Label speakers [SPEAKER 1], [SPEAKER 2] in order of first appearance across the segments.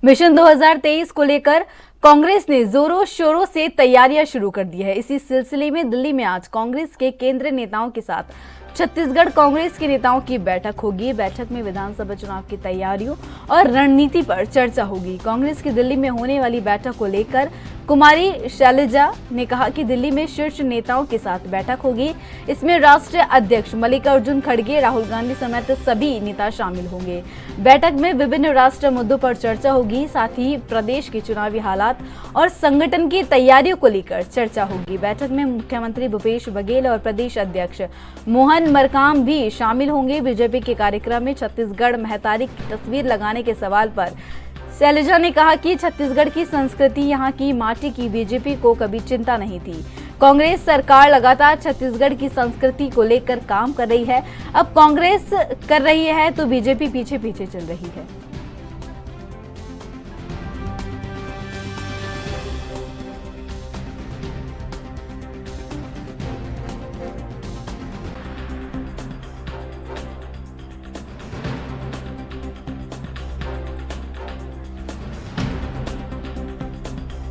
[SPEAKER 1] Mission 2023 को लेकर कांग्रेस ने जोरों शोरों से तैयारियां शुरू कर दी है। इसी सिलसिले में दिल्ली में आज कांग्रेस के केंद्रीय नेताओं के साथ छत्तीसगढ़ कांग्रेस के नेताओं की बैठक होगी। बैठक में विधानसभा चुनाव की तैयारियों और रणनीति पर चर्चा होगी। कांग्रेस की दिल्ली में होने वाली बैठक को लेकर कुमारी शैलजा ने कहा कि दिल्ली में शीर्ष नेताओं के साथ बैठक होगी। इसमें राष्ट्रीय अध्यक्ष मल्लिकार्जुन खड़गे, राहुल गांधी समेत सभी नेता शामिल होंगे। बैठक में विभिन्न राष्ट्रीय मुद्दों पर चर्चा होगी। साथ ही प्रदेश के चुनावी हालात और संगठन की तैयारियों को लेकर चर्चा होगी। बैठक में मुख्यमंत्री भूपेश बघेल और प्रदेश अध्यक्ष मोहन मरकाम भी शामिल होंगे। बीजेपी के कार्यक्रम में छत्तीसगढ़ महतारी की तस्वीर लगाने के सवाल पर शैलजा ने कहा कि छत्तीसगढ़ की संस्कृति, यहाँ की माटी की बीजेपी को कभी चिंता नहीं थी। कांग्रेस सरकार लगातार छत्तीसगढ़ की संस्कृति को लेकर काम कर रही है। अब कांग्रेस कर रही है तो बीजेपी पीछे पीछे चल रही है।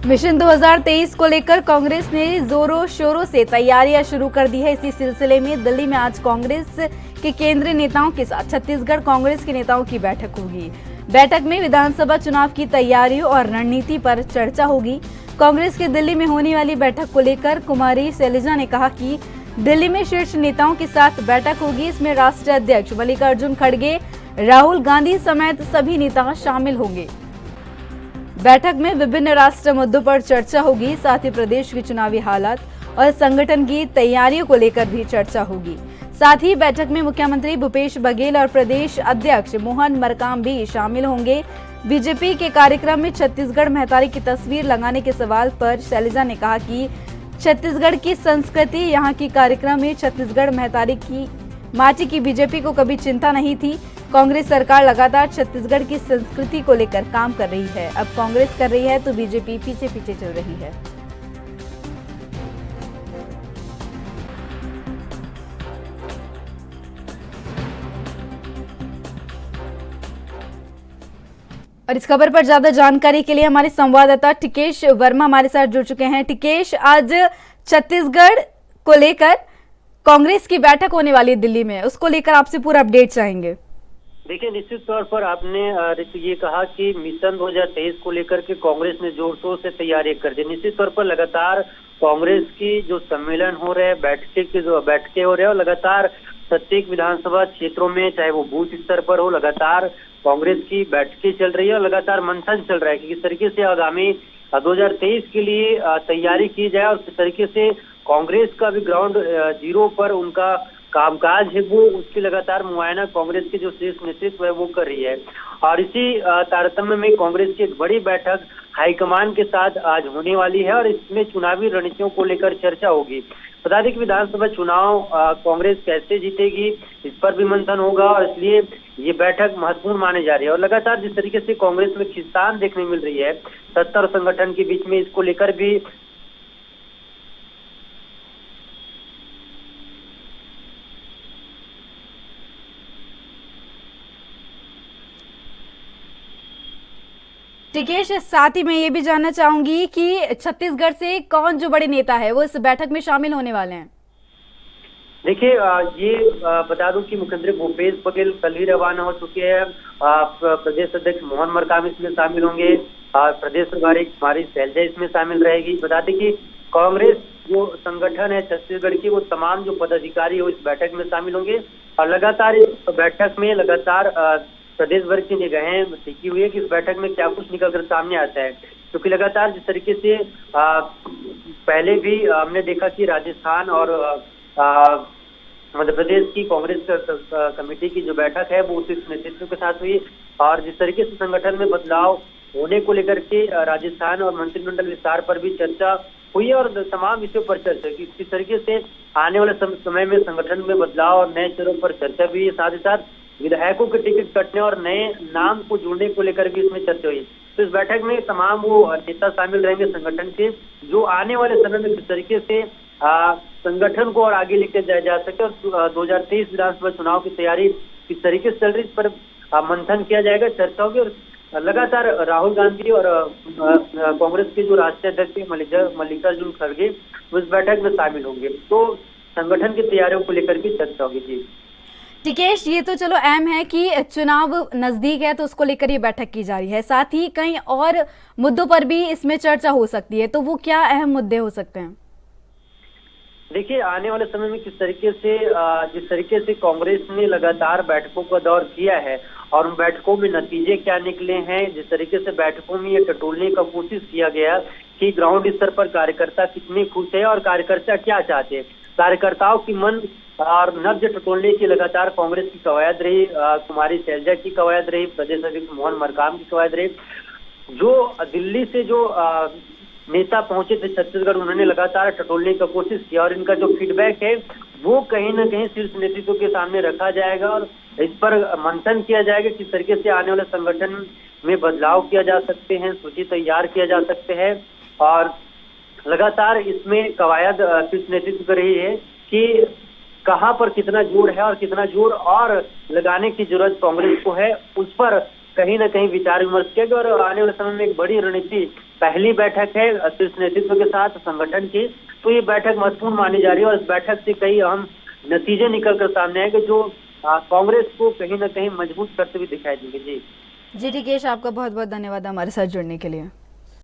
[SPEAKER 1] मिशन 2023 को लेकर कांग्रेस ने जोरों शोरों से तैयारियां शुरू कर दी है। इसी सिलसिले में दिल्ली में आज कांग्रेस के केंद्रीय नेताओं के साथ छत्तीसगढ़ कांग्रेस के नेताओं की बैठक होगी। बैठक में विधानसभा चुनाव की तैयारियों और रणनीति पर चर्चा होगी। कांग्रेस की दिल्ली में होने वाली बैठक को लेकर कुमारी शैलजा ने कहा कि दिल्ली में शीर्ष नेताओं के साथ बैठक होगी। इसमें राष्ट्रीय अध्यक्ष मल्लिकार्जुन खड़गे, राहुल गांधी समेत सभी नेता शामिल होंगे। बैठक में विभिन्न राष्ट्रीय मुद्दों पर चर्चा होगी। साथ ही प्रदेश के चुनावी हालात और संगठन की तैयारियों को लेकर भी चर्चा होगी। साथ ही बैठक में मुख्यमंत्री भूपेश बघेल और प्रदेश अध्यक्ष मोहन मरकाम भी शामिल होंगे। बीजेपी के कार्यक्रम में छत्तीसगढ़ महतारी की तस्वीर लगाने के सवाल पर शैलजा ने कहा कि छत्तीसगढ़ की संस्कृति, यहाँ की कार्यक्रम में छत्तीसगढ़ महतारी की माटी की बीजेपी को कभी चिंता नहीं थी। कांग्रेस सरकार लगातार छत्तीसगढ़ की संस्कृति को लेकर काम कर रही है। अब कांग्रेस कर रही है तो बीजेपी पीछे पीछे चल रही है। और इस खबर पर ज्यादा जानकारी के लिए हमारे संवाददाता टिकेश वर्मा हमारे साथ जुड़ चुके हैं। टिकेश, आज छत्तीसगढ़ को लेकर कांग्रेस की बैठक होने वाली है दिल्ली में, उसको लेकर आपसे पूरा अपडेट चाहेंगे।
[SPEAKER 2] देखिए, निश्चित तौर पर आपने ये कहा कि मिशन 2023 को लेकर के कांग्रेस ने जोर शोर से तैयारी कर दी। निश्चित तौर पर लगातार कांग्रेस की जो सम्मेलन हो रहे हैं, बैठकें हो रहे हैं और लगातार प्रत्येक विधानसभा क्षेत्रों में, चाहे वो बूथ स्तर पर हो, लगातार कांग्रेस की बैठकें चल रही है और लगातार मंथन चल रहा है कि किस तरीके से आगामी 2023 के लिए तैयारी की जाए और किस तरीके से कांग्रेस का भी ग्राउंड जीरो पर उनका कामकाज है वो उसकी लगातार मुआयना कांग्रेस के जो शीर्ष नेतृत्व है वो कर रही है। और इसी तारतम्य में कांग्रेस की एक बड़ी बैठक हाईकमान के साथ आज होने वाली है और इसमें चुनावी रणनीतियों को लेकर चर्चा होगी। बता दें कि विधानसभा चुनाव कांग्रेस कैसे जीतेगी इस पर भी मंथन होगा और इसलिए ये बैठक महत्वपूर्ण मानी जा रही है। और लगातार जिस तरीके से कांग्रेस में खिंचान देखने मिल रही है सत्ता और संगठन के बीच में, इसको लेकर भी
[SPEAKER 1] टिकेश, साथ ही मैं ये भी जानना चाहूंगी कि छत्तीसगढ़ से कौन जो बड़े नेता है वो इस बैठक में शामिल होने वाले हैं।
[SPEAKER 2] देखिए, ये बता दूं कि मुख्यमंत्री भूपेश बघेल कल ही रवाना हो चुके हैं। प्रदेश अध्यक्ष मोहन मरकाम इसमें शामिल होंगे। प्रदेश प्रभारी कुमारी शैलजा इसमें शामिल रहेगी। बता दें कि कांग्रेस जो संगठन है छत्तीसगढ़ की, वो तमाम जो पदाधिकारी हो इस बैठक में शामिल होंगे और लगातार इस बैठक में लगातार प्रदेश भर की निगाहें टिकी हुई है कि इस बैठक में क्या कुछ निकलकर सामने आता है। क्योंकि लगातार जिस तरीके से पहले भी हमने देखा कि राजस्थान और मध्य प्रदेश की कांग्रेस कमेटी की जो बैठक है वो उसी नेतृत्व के साथ हुई और जिस तरीके से संगठन में बदलाव होने को लेकर के राजस्थान और मंत्रिमंडल विस्तार पर भी चर्चा हुई और तमाम विषयों पर चर्चा की। किस तरीके से आने वाले समय में संगठन में बदलाव और नए चरों पर चर्चा भी, साथ ही साथ विधायकों के टिकट कटने और नए नाम को जोड़ने को लेकर भी इसमें चर्चा हुई। तो इस बैठक में तमाम वो नेता शामिल रहेंगे संगठन के, जो आने वाले समय में किस तरीके से संगठन को और आगे लेकर जाया जा सके और 2023 विधानसभा चुनाव की तैयारी किस तरीके से चल रही है इस पर मंथन किया जाएगा, चर्चा होगी। और लगातार राहुल गांधी और कांग्रेस के जो राष्ट्रीय अध्यक्ष हैं मल्लिकार्जुन खड़गे उस बैठक में शामिल होंगे। तो संगठन की तैयारियों को लेकर भी चर्चा होगी। जी
[SPEAKER 1] टिकेश, ये तो चलो अहम है कि चुनाव नजदीक है तो उसको लेकर ये बैठक की जा रही है, साथ ही कई और मुद्दों पर भी इसमें चर्चा हो सकती है, तो वो क्या अहम मुद्दे हो सकते हैं?
[SPEAKER 2] देखिए, आने वाले समय में जिस तरीके से कांग्रेस ने लगातार बैठकों का दौर किया है और उन बैठकों में नतीजे क्या निकले हैं, जिस तरीके से बैठकों में ये टटोलने का कोशिश किया गया कि ग्राउंड स्तर पर कार्यकर्ता कितने खुश है और कार्यकर्ता क्या चाहते हैं, कार्यकर्ताओं की मन और नब्ज टटोलने की लगातार कांग्रेस की कवायद रही, कुमारी शैलजा की कवायद रही, प्रदेश अध्यक्ष मोहन मरकाम की कवायद रही। जो दिल्ली से जो नेता पहुंचे थे छत्तीसगढ़, उन्होंने लगातार टटोलने का कोशिश किया और इनका जो फीडबैक है वो कहीं ना कहीं शीर्ष नेतृत्व के सामने रखा जाएगा और इस पर मंथन किया जाएगा किस तरीके से आने वाले संगठन में बदलाव किया जा सकते हैं, सूची तैयार किया जा सकते हैं। और लगातार इसमें कवायद शीर्ष नेतृत्व कर रही है कि कहां पर कितना जोर है और कितना जोर और लगाने की जरूरत कांग्रेस को है, उस पर कहीं ना कहीं विचार विमर्श किया गया। और आने वाले समय में एक बड़ी रणनीति, पहली बैठक है शीर्ष नेतृत्व के साथ संगठन की, तो ये बैठक महत्वपूर्ण मानी जा रही है और इस बैठक से कई अहम नतीजे निकल कर सामने आएंगे जो कांग्रेस को कहीं ना कहीं मजबूत करते हुए दिखाई देंगे। जी
[SPEAKER 1] टिकेश, आपका बहुत बहुत धन्यवाद हमारे साथ जुड़ने के लिए।